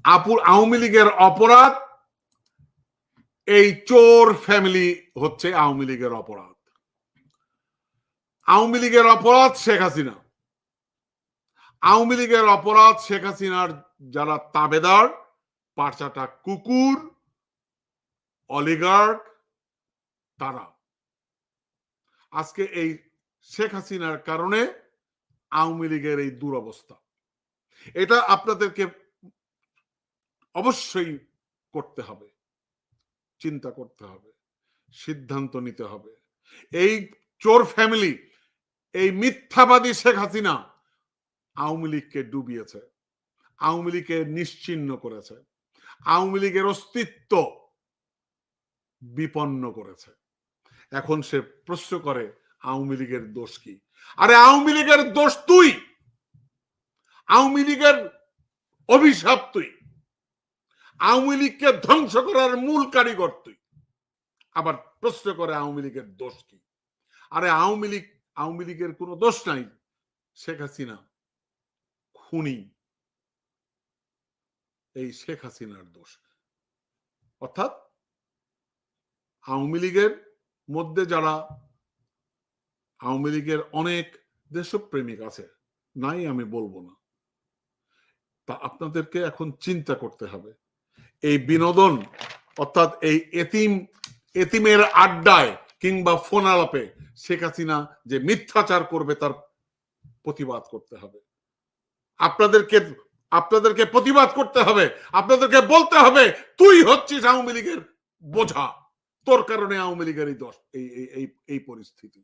আওয়ামী লীগের অপরাধ, এই চোর ফ্যামিলি হচ্ছে আওয়ামী লীগের অপরাধ। আওয়ামী লীগের অপরাধ শেখ হাসিনা, আওয়ামী লীগের অপরাধ শেখ হাসিনার যারা তাবেদার, পাঁচটা কুকুর, অলিগার্ক, তারা আজকে এই শেখ হাসিনার কারণে আওয়ামী লীগের এই দুরবস্থা। এটা আপনাদেরকে অবশ্যই করতে হবে, চিন্তা করতে হবে, সিদ্ধান্ত নিতে হবে। এই চোর ফ্যামিলি, এই মিথ্যাবাদী শেখ হাসিনা আওয়ামী লীগকে ডুবিয়েছে, আওয়ামী লীগকে নিশ্চিহ্ন করেছে, আওয়ামী লীগের অস্তিত্ব বিপন্ন করেছে। এখন সে প্রশ্ন করে আওয়ামী লীগের দোষ কি? আরে আওয়ামী লীগের দোষ তুই, আওয়ামী লীগের অভিশাপ তুই, আওয়ামী লীগকে ধ্বংস করার মূল কারিগর তুই। আবার প্রশ্ন করে আওয়ামী লীগের দোষ কি? আরে আওয়ামী লীগের কোনো দোষ নাই, শেখ হাসিনা খুনি, এই শেখ হাসিনার দোষ। অর্থাৎ আওয়ামী লীগের মধ্যে যারা, আওয়ামী লীগের অনেক দেশপ্রেমিক আছে, নাই আমি বলবো না, তা আপনাদেরকে এখন চিন্তা করতে হবে। এই বিনোদন অর্থাৎ এই এতিমের আড্ডায় কিংবা ফোন আলাপে শেখ হাসিনা যে মিথ্যাচার করবে তার প্রতিবাদ করতে হবে। আপনাদেরকে প্রতিবাদ করতে হবে, আপনাদেরকে বলতে হবে তুই হচ্ছিস আওয়ামী লীগের বোঝা, তোর কারণে আওয়ামী লীগের এই দোষ, এই পরিস্থিতি।